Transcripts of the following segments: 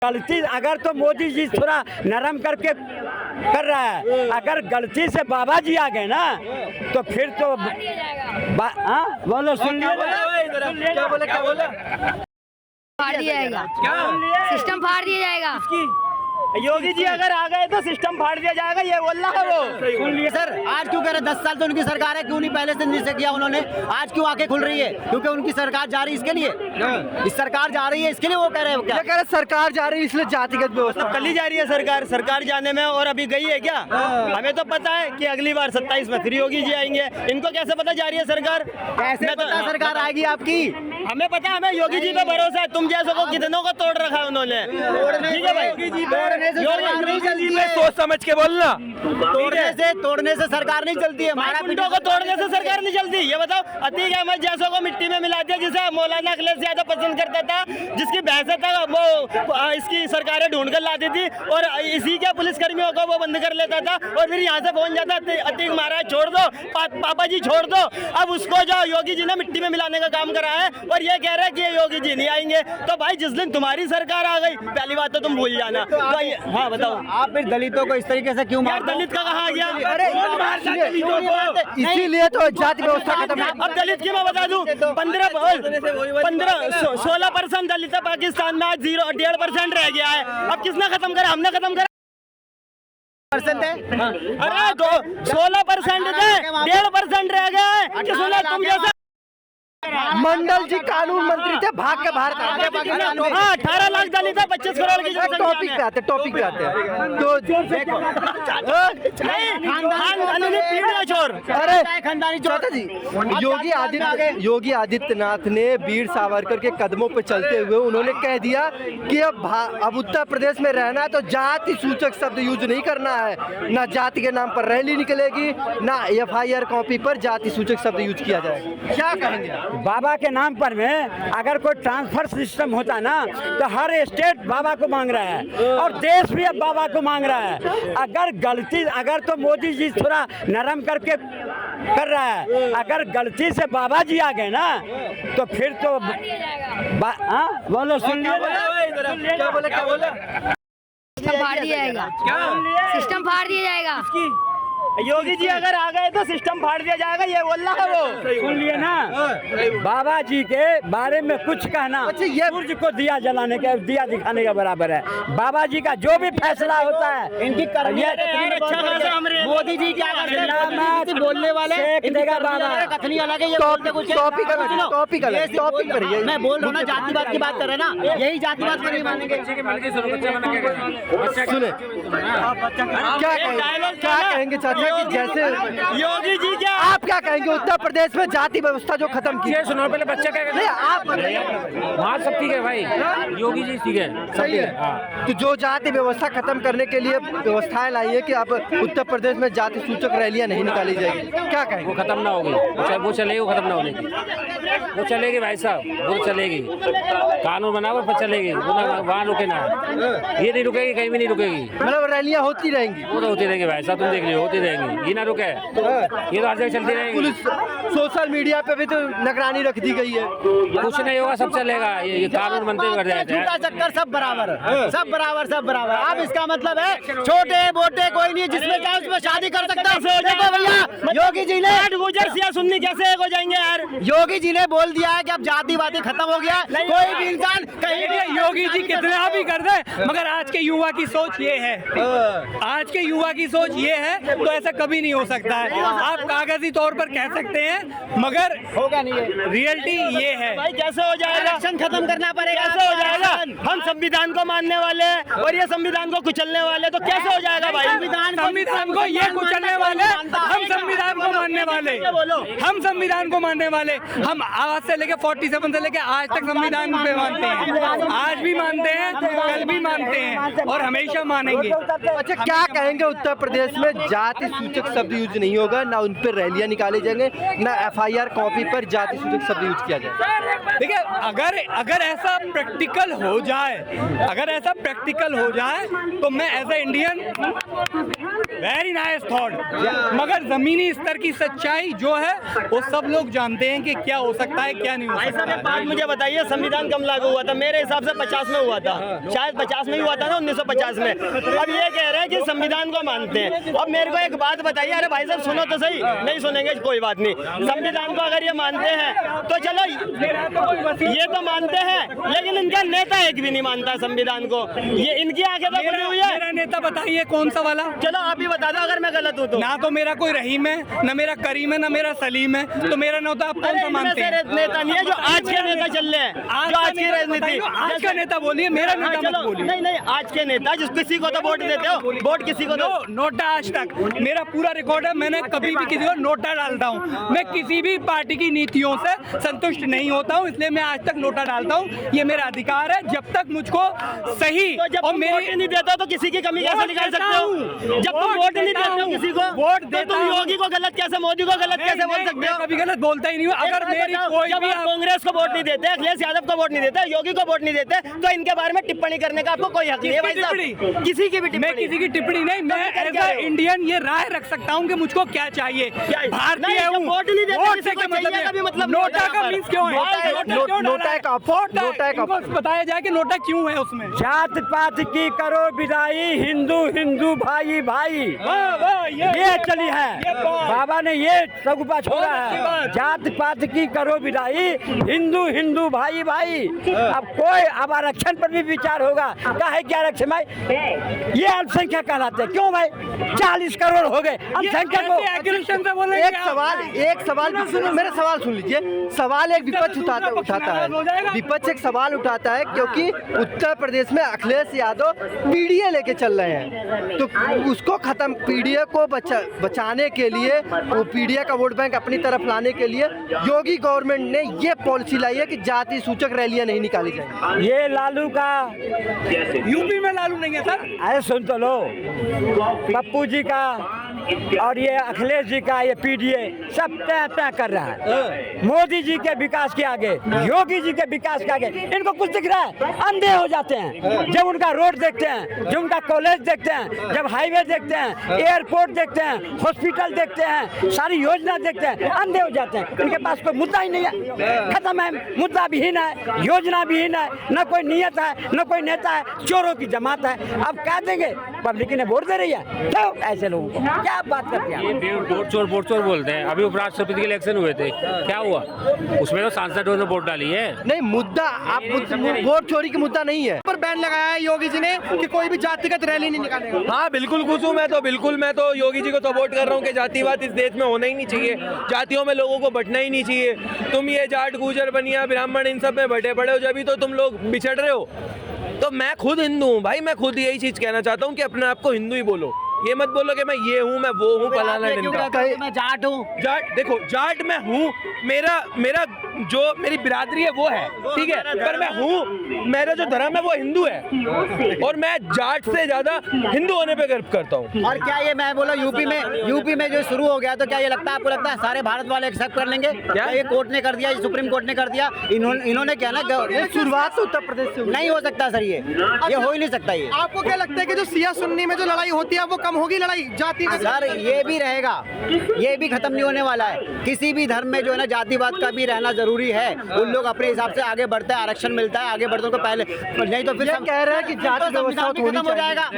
गलती अगर तो मोदी जी थोड़ा नरम करके कर रहा है, अगर गलती से बाबा जी आ गए ना तो फिर तो बोलो सुन लिया क्या बोला फाड़ दिया जाएगा, सिस्टम फाड़ दिया जाएगा। योगी जी अगर आ गए तो सिस्टम फाड़ दिया जाएगा, ये बोल रहा है वो। सुन लिए सर, आज क्यों कह रहे 10 साल तो उनकी सरकार है, क्यों नहीं पहले से नहीं से किया उन्होंने? आज क्यों आंखें खुल रही है? क्योंकि उनकी सरकार जा रही है इसके लिए, इस सरकार जा रही है इसके लिए वो कह रहे हैं। क्या कह रहे सरकार जा रही है इसलिए जातिगत व्यवस्था कल ही जा रही है सरकार जाने में, और अभी गई है क्या? हमें तो पता है कि अगली बार 27 में फिर योगी जी आएंगे। इनको कैसे पता जा रही है सरकार? कैसे पता सरकार आएगी आपकी? हमें पता है, हमें योगी जी पे भरोसा है। तुम जैसों को कितनों को तोड़ रखा है उन्होंने। ठीक है भाई, सोच समझ के बोलना। तोड़ने से सरकार नहीं चलती है, मारा पिटों को तोड़ने से सरकार नहीं चलती। ये बताओ, अतीक अहमद जैसों को मिट्टी में मिला दिया, जिसे मौलाना अखिलेश ज्यादा पसंद करता था, जिसकी बहस था वो इसकी सरकारें ढूंढ कर लाती थी, और इसी के पुलिस कर्मियों को वो बंद कर लेता था, और फिर यहाँ से पहुंच जाता। अतीक महाराज छोड़ दो, पापा जी छोड़ दो, अब उसको जो योगी जी ने मिट्टी में मिलाने का काम करा है, और ये कह रहे हैं कि ये योगी जी नहीं आएंगे। तो भाई जिस दिन तुम्हारी सरकार आ गई, पहली बात तो तुम भूल जाना। तो हाँ बताओ, आप फिर दलितों को इस तरीके से क्यों मारते? दलित का कहा गया? अरे इसीलिए तो जाति व्यवस्था खत्म है। अब दलित की मैं बता दूं, 16% दलित है पाकिस्तान में, आज 1.5% रह गया है। अब किसने खत्म करा? हमने खत्म करा। परसेंट है, अरे 16% थे, 1.5% रह गया है। किसने? तुम जैसा मंडल जी कानून मंत्री थे, भाग के बाहर 18 लाख दलित है, 25 करोड़ की टॉपिक पे आते चोर। अरे खानदानी चौथा जी, योगी आदित्यनाथ ने वीर सावरकर के कदमों पे चलते हुए उन्होंने कह दिया कि अब उत्तर प्रदेश में रहना है तो जाति सूचक शब्द यूज नहीं करना है, ना जाति के नाम पर रैली निकलेगी, ना FIR कॉपी पर जाति सूचक शब्द यूज किया जाएगा। क्या कहेंगे? बाबा के नाम पर में अगर कोई ट्रांसफर सिस्टम होता ना तो हर स्टेट बाबा को मांग रहा है, और देश भी अब बाबा को मांग रहा है। अगर तो मोदी जी थोड़ा नरम करके कर रहा है, अगर गलती से बाबा जी आ गए ना तो फिर तो बोलो सुन लिया क्या बोला सिस्टम फाड़ दिया जाएगा, सिस्टम फाड़ दिया जाएगा। योगी जी अगर आ गए तो सिस्टम फाड़ दिया जाएगा, ये बोल रहा है वो। सुन लिए ना, बाबा जी के बारे में कुछ कहना सूर्य को दिया जलाने का, दिया दिखाने का बराबर है। बाबा जी का जो भी फैसला होता है, इनकी मोदी जी क्या करते हैं? बोलने वाले कथनी अलग है, टॉपिक करिए। मैं बोल रहा हूँ ना, जातिवाद की बात कर रहे हैं ना, यही जातिवाद को नहीं मानेंगे। सुने क्या कहेंगे चाचा कि जैसे योगी जी क्या आप क्या कहेंगे उत्तर प्रदेश में जाति व्यवस्था जो खत्म की है? सुनो पहले बच्चा क्या कहते हैं? आप वहाँ सब ठीक है भाई, योगी जी ठीक है, सही है। तो जो जाति व्यवस्था खत्म करने के लिए व्यवस्थाएं लाई है कि अब उत्तर प्रदेश में जाति सूचक रैलियां नहीं निकाली जाएगी, क्या कहेंगे? वो खत्म ना होगी, वो चलेगी, वो खत्म ना होगी, वो चलेगी भाई साहब, वो चलेगी। कानून बना पर चलेगी, वहाँ रुके ना, ये नहीं रुकेगी, कहीं भी नहीं रुकेगी। मतलब रैलियां होती रहेंगी? वो तो होती रहेंगी भाई साहब, तुम देख लो, होती रहेगी, ये ना रुके, ये तो हर जगह चलती रहेगी। पुलिस सोशल मीडिया पे भी तो निगरानी रख दी गई है। कुछ नहीं होगा, सब चलेगा, ये कानून बनते हुए कर जाते हैं। चक्कर सब बराबर, सब बराबर। अब इसका मतलब है छोटे मोटे कोई नहीं, जिसमें चाहे उसमें शादी कर सकता है। देखो भैया, योगी जी ने सुन्नी कैसे हो जाएंगे यार? योगी जी ने बोल दिया है कि अब जातिवादी खत्म हो गया, कोई भी इंसान कहीं भी। योगी जी कितना भी कर दे, मगर आज के युवा की सोच ये है, आज के युवा की सोच ये है, तो ऐसा कभी नहीं हो सकता है। आप कागजी तौर पर कह सकते हैं, मगर होगा नहीं। रियलिटी ये है। भाई कैसे हो जाएगा? इलेक्शन खत्म करना पड़ेगा। कैसे हो जाएगा? हम संविधान को मानने वाले हैं और ये संविधान को कुचलने वाले, तो कैसे हो जाएगा भाई? संविधान को ये कुचलने वाले, हम संविधान को मानने वाले, हम संविधान को मानने वाले। हम आज से लेके 47 से लेके आज तक संविधान पे मानते हैं, आज भी मानते हैं, कल भी मानते हैं और हमेशा मानेंगे। अच्छा, क्या कहेंगे उत्तर प्रदेश में जाति सूचक शब्द यूज नहीं होगा, ना उन पर रैलियां निकाले जाएंगे, ना FIR कॉपी पर जाति सूचक शब्द यूज किया जाए? देखिए, अगर ऐसा प्रैक्टिकल हो जाए, तो मैं as a Indian very nice thought, मगर जमीनी स्तर की सच्चाई जो है वो सब लोग जानते हैं कि क्या हो सकता है, क्या नहीं हो सकता है। बात मुझे बताइए, संविधान कब लागू हुआ था? मेरे हिसाब से 50 में हुआ था, शायद 1950 में हुआ था ना, 1950 में। अब ये कह रहे हैं कि संविधान को मानते हैं। अब मेरे को एक बात बताइए, अरे भाई साहब सुनो तो सही, नहीं सुनेंगे कोई बात नहीं। संविधान को अगर ये मानते हैं तो चलो, ये तो मानते हैं, लेकिन इनका नेता एक भी नहीं मानता संविधान को। ये इनकी आंखें तो खुली हुई है। मेरा नेता बताइए कौन सा वाला? चलो आप ही बता दो अगर मैं गलत हूँ तो। ना तो मेरा कोई रहीम है, ना मेरा करीम है, ना मेरा सलीम है, तो मेरा नेता आप कौन सा मानते हैं? नेता नहीं है जो आज के नेता चल रहे हैं, जो आज की राजनीति। आज का नेता बोलिए, मेरा नेता मत बोलिए। नहीं नहीं, आज के नेता जिस किसी को तो वोट देते हो, वोट किसी को दो। नोटा आज तक मेरा पूरा रिकॉर्ड है, मैंने कभी भी किसी को नोटा डालता हूँ। मैं किसी भी पार्टी की नीतियों से संतुष्ट नहीं होता हूँ, इसलिए मैं आज तक नोटा डालता हूँ। ये मेरा अधिकार है। जब तक मुझको सही तो जब और तुम मेरी वोट नहीं देते हो तो किसी की कमी कैसे निकाल सकते हो? जब तुम वोट नहीं देते हो किसी को, वोट तो तुम योगी को गलत कैसे, मोदी को गलत कैसे बोल सकते हो? कभी गलत बोलता ही नहीं हूँ। अगर मेरी कोई जब भी आप कांग्रेस को वोट नहीं देते, अखिलेश यादव को वोट नहीं देते, योगी को वोट नहीं देते, तो इनके बारे में टिप्पणी करने का आपको कोई हक नहीं है भाई साहब। किसी की भी मैं किसी की टिप्पणी नहीं, मैं एज अ इंडियन ये राय रख सकता हूँ कि मुझको क्या चाहिए। भारतीय हूँ, वोट नहीं देते वोट किसी से को क्या चाहिए का भी मतलब नहीं नोटा होता का यहाँ मीन्स पर। क्यों है? नोटा एक इनको बताया जाए कि नोटा क्यों है उसमें। जात पात की करो विदाई, हिंदू हिंदू भाई भाई, ये चली है। बाबा ने ये सगुपा छोड़ा है, जात पात की करो विदाई, हिंदू हिंदू भाई भाई। अब कोई अब आरक्षण पर भी विचार होगा। क्या है क्या आरक्षण भाई? ये अल्पसंख्यक कहलाते हैं। क्यों भाई? 40 करोड़ हो गए अल्पसंख्यक को। एक सवाल सुनो, मेरा सवाल सुन लीजिए। सवाल एक विपक्ष उठाता है, विपक्ष एक सवाल उठाता है क्योंकि उत्तर प्रदेश में अखिलेश यादव पीडीए लेके चल रहे हैं, तो उसको खत्म, पीडीए को बचाने के लिए, वो पीडीए का वोट बैंक अपनी तरफ लाने के लिए योगी गवर्नमेंट ने ये पॉलिसी लाई है कि जाति सूचक रैलियां नहीं निकाली जाएंगी। ये लालू का, यूपी में लालू नहीं है सर। अरे सुन तो लो, पप्पू जी का और ये अखिलेश जी का ये पीडीए सब तय कर रहा है। मोदी जी के विकास के आगे, योगी जी के विकास के आगे इनको कुछ दिख रहा है? अंधे हो जाते हैं जब उनका रोड देखते हैं, जब उनका कॉलेज देखते हैं, जब हाईवे देखते हैं, एयरपोर्ट देखते हैं, हॉस्पिटल देखते हैं, सारी योजना देखते हैं, अंधे हो जाते हैं। इनके पास कोई मुद्दा ही नहीं है, खत्म है, मुद्दा विहीन है, योजना विहीन है, न कोई नियत है, न कोई नेता है, चोरों की जमात है। अब क्या देंगे? पब्लिक ने वोट दे रही है तो ऐसे लोगों को क्या बात करते हैं? ये वोट चोर बोलते हैं। अभी उपराष्ट्रपति के इलेक्शन हुए थे, क्या हुआ? उसमें तो सांसदों ने वोट डाली है। नहीं, मुद्दा आप वोट चोरी का मुद्दा नहीं है। पर बैन लगाया है योगी जी ने कि कोई भी जातिगत रैली नहीं निकालेगा। हाँ बिल्कुल खुश हूँ मैं तो योगी जी को सपोर्ट कर रहा हूँ कि जातिवाद इस देश में होना ही नहीं चाहिए, जातियों में लोगों को बंटना ही नहीं चाहिए। तुम ये जाट गुजर बनिया ब्राह्मण इन सब में बटे पड़े हो, जब भी तो तुम लोग बिछड़ रहे हो। तो मैं खुद हिंदू हूँ भाई, मैं खुद यही चीज कहना चाहता हूँ कि अपने आप को हिंदू ही बोलो। ये मत बोलो कि मैं ये हूँ, मैं वो हूँ, फलाना ढिमका। मैं जाट हूँ। जाट देखो, जाट मैं हूँ, मेरा जो मेरी बिरादरी है वो है, ठीक है, पर मैं हूँ, मेरा जो धर्म है वो हिंदू है और मैं जाट से ज्यादा हिंदू होने पे गर्व करता हूँ। और क्या ये मैं बोला यूपी में जो शुरू हो गया, तो क्या ये लगता है आपको, लगता है सारे भारत वाले एक्सेप्ट कर लेंगे? क्या ये कोर्ट ने कर दिया, सुप्रीम कोर्ट ने कर दिया, इन्होंने क्या ना, शुरुआत तो उत्तर प्रदेश से नहीं हो सकता सर, ये हो ही नहीं सकता। ये आपको क्या लगता है कि जो सिया सुन्नी में जो लड़ाई होती है वो कम होगी, लड़ाई जाति में? सर ये भी रहेगा, ये भी खत्म नहीं होने वाला है। किसी भी धर्म में जो है ना जातिवाद का भी रहना जरूरी है। उन लोग अपने हिसाब से आगे बढ़ते हैं, आरक्षण मिलता है, आगे बढ़ते उनको पहले, नहीं तो फिर कह रहे हैं कि जाति व्यवस्था खत्म हो जाएगा,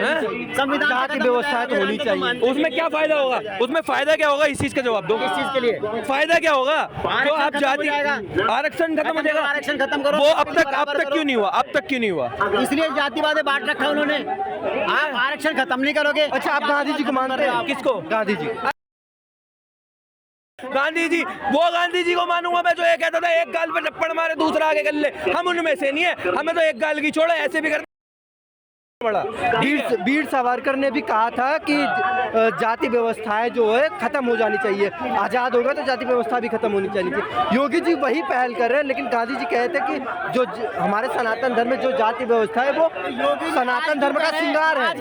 संविधान जाति व्यवस्था तो होनी चाहिए। उसमें क्या फायदा होगा? उसमें फायदा क्या होगा? इस चीज का जवाब दो। इस चीज के लिए फायदा क्या होगा? तो आप जाति आरक्षण खत्म हो जाएगा, आरक्षण खत्म करो। वो अब तक क्यों नहीं हुआ? अब तक क्यों नहीं हुआ? इसलिए जातिवाद बांट रखा उन्होंने। आप आरक्षण खत्म नहीं करोगे। अच्छा, आप गांधी जी को मानते हैं? किसको? गांधी जी। गांधी जी, वो गांधी जी को मानूंगा मैं जो ये कहता था एक गाल पे थप्पड़ मारे दूसरा आगे कर ले। हम उनमें से नहीं है, हमें तो एक गाल की छोड़ो, ऐसे भी कर बड़ा। वीर सावरकर ने भी कहा था कि जाति व्यवस्थाएं जो है खत्म हो जानी चाहिए, आज़ाद होगा तो जाति व्यवस्था भी खत्म होनी चाहिए। योगी जी वही पहल कर रहे हैं, लेकिन गांधी जी कहते हैं कि जो हमारे सनातन धर्म में जो जाति व्यवस्था है वो सनातन धर्म का श्रृंगार है।